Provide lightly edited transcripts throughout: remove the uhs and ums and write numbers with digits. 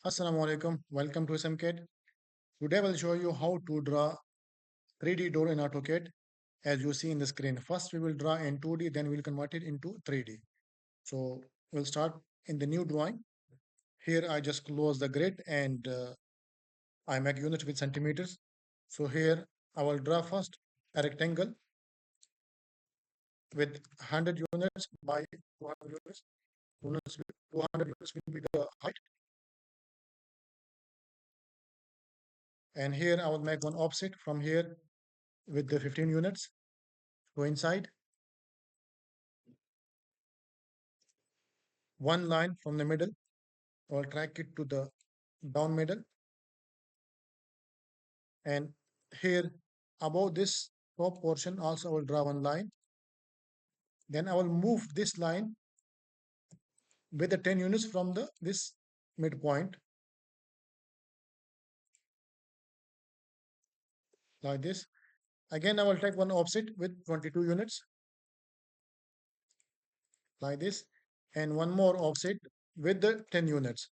Assalamu alaikum. Welcome to SMCAD. Today I will show you how to draw 3D door in AutoCAD as you see in the screen. First we will draw in 2D, then we will convert it into 3D. So we'll start in the new drawing. Here I just close the grid and I make units with centimeters. So here I will draw first a rectangle with 100 units by 200 units. 200 units will be the height. And here I will make one offset from here with the 15 units. Go inside. One line from the middle. I will track it to the down middle, and here above this top portion also I will draw one line. Then I will move this line with the 10 units from the this midpoint like this. Again I will take one offset with 22 units like this, and one more offset with the 10 units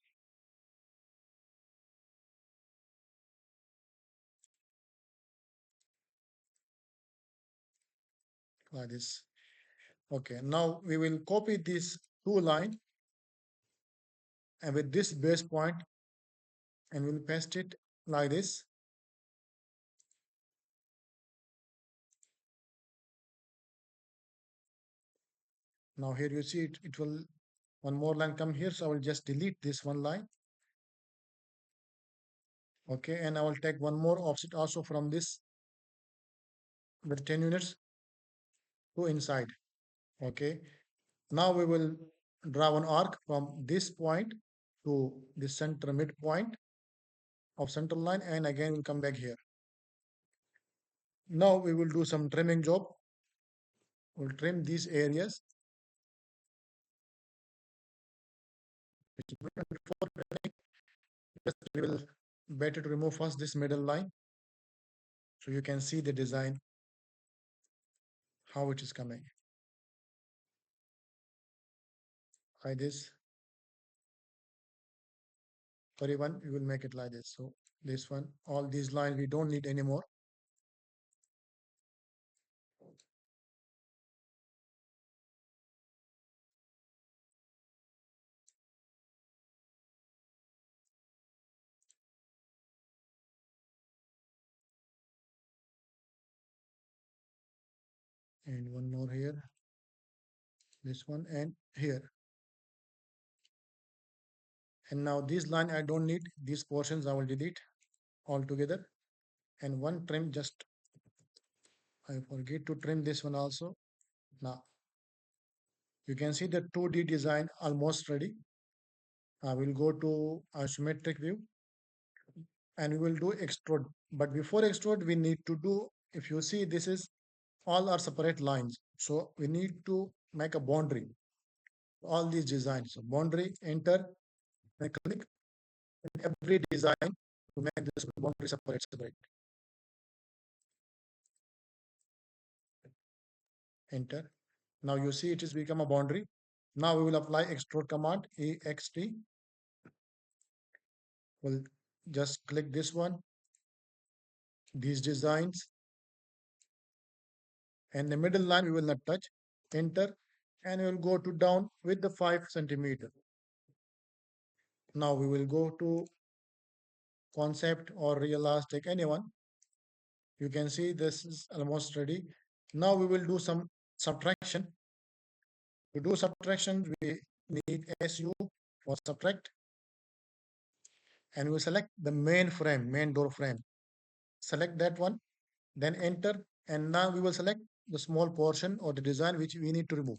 like this. Okay, now we will copy these two line and with this base point, and we'll paste it like this. Now here you see it will one more line come here, so I will just delete this one line. Okay, and I will take one more offset also from this with 10 units to inside. Okay, now we will draw one arc from this point to the center midpoint of central line, and again we'll come back here. Now we will do some trimming job. We'll trim these areas. Before trimming, we will better to remove first this middle line so you can see the design how it is coming like this. Sorry, one we will make it like this. So this one, all these lines we don't need anymore. And one more here, this one, and here. And now this line I don't need, these portions I will delete altogether. And one trim, just I forget to trim this one also. Now you can see the 2D design almost ready. I will go to isometric view and we will do extrude. But before extrude, we need to do, if you see, this is all are separate lines. So we need to make a boundary. All these designs. So boundary, enter, and click in every design to make this boundary separate. Enter. Now you see it has become a boundary. Now we will apply extrude command, ext. We'll just click this one, these designs, and the middle line we will not touch. Enter, and we will go to down with the 5 centimeter. Now we will go to concept or realistic, anyone. You can see this is almost ready. Now we will do some subtraction. To do subtraction, we need SU for subtract, and we select the main frame, main door frame. Select that one, then enter, and now we will select the small portion or the design which we need to remove.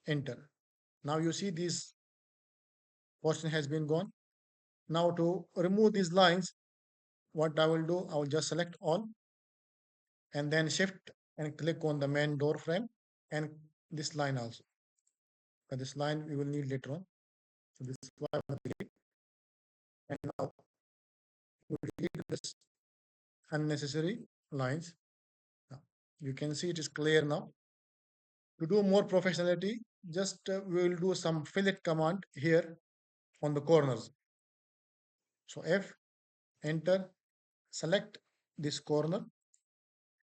Enter. Now you see this portion has been gone. Now to remove these lines, what I will do, I will just select all and then shift and click on the main door frame and this line also. But this line we will need later on. So this is why I will delete. And now we will delete this unnecessary lines. Now, you can see it is clear now. To do more professionality, just we will do some fillet command here. on the corners. So F, enter, select this corner,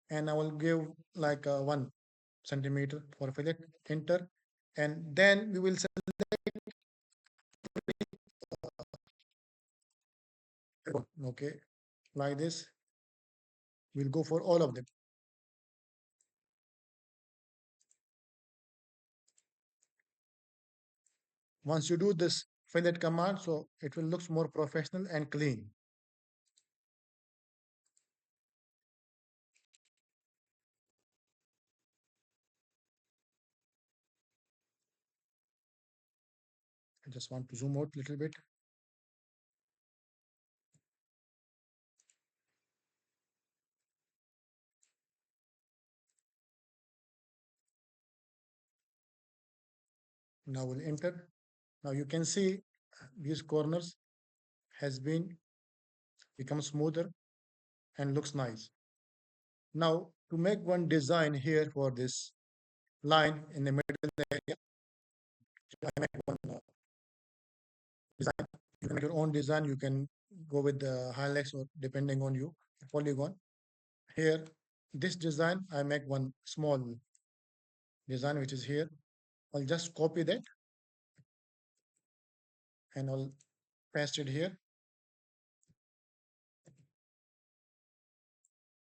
and I will give like 1 centimeter for fillet, enter, and then we will select, okay, like this. We'll go for all of them. Once you do this fillet command, so it will look more professional and clean. I just want to zoom out a little bit. Now we'll enter. Now you can see these corners has been become smoother and looks nice. Now to make one design here for this line in the middle area, I make one design. You can make your own design. You can go with the highlights or depending on you, polygon. Here, this design, I make one small design which is here. I'll just copy that and I'll paste it here.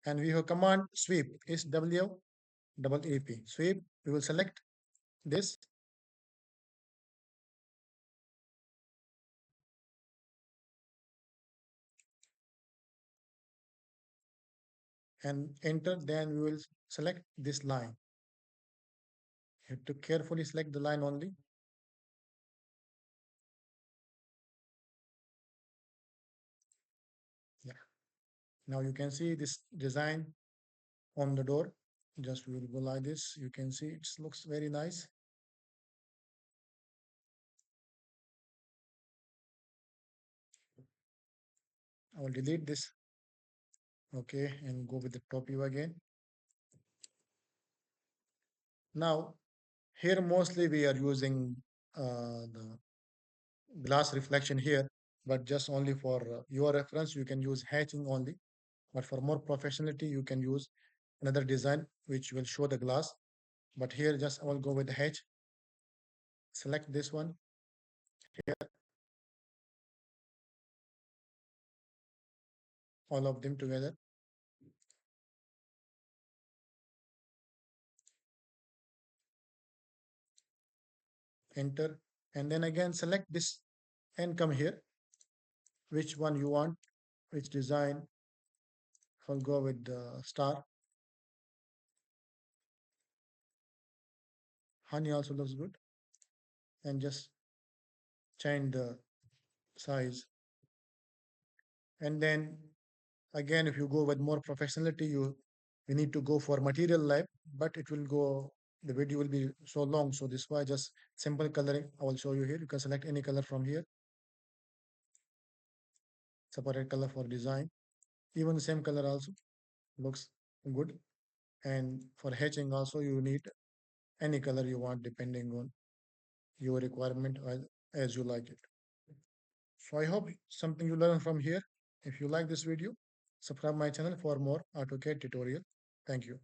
And we have command sweep is W double AP. Sweep, we will select this and enter. Then we will select this line. You have to carefully select the line only. Yeah. Now you can see this design on the door. Just we will go like this. You can see it looks very nice. I will delete this. Okay, and go with the top view again. Now here mostly we are using the glass reflection here, but just only for your reference, you can use hatching only. But for more professionality, you can use another design which will show the glass. But here just I will go with the hatch. Select this one here, all of them together. Enter, and then again select this and come here. Which one you want, which design. I'll go with the star. Honey also looks good. And just change the size. And then again, if you go with more professionality, you need to go for material lab, but it will go, the video will be so long. So this why just simple coloring. I will show you here. You can select any color from here. Separate color for design. Even the same color also looks good. And for hatching also, you need any color you want depending on your requirement as you like it. So I hope something you learn from here. If you like this video, subscribe my channel for more AutoCAD tutorial. Thank you.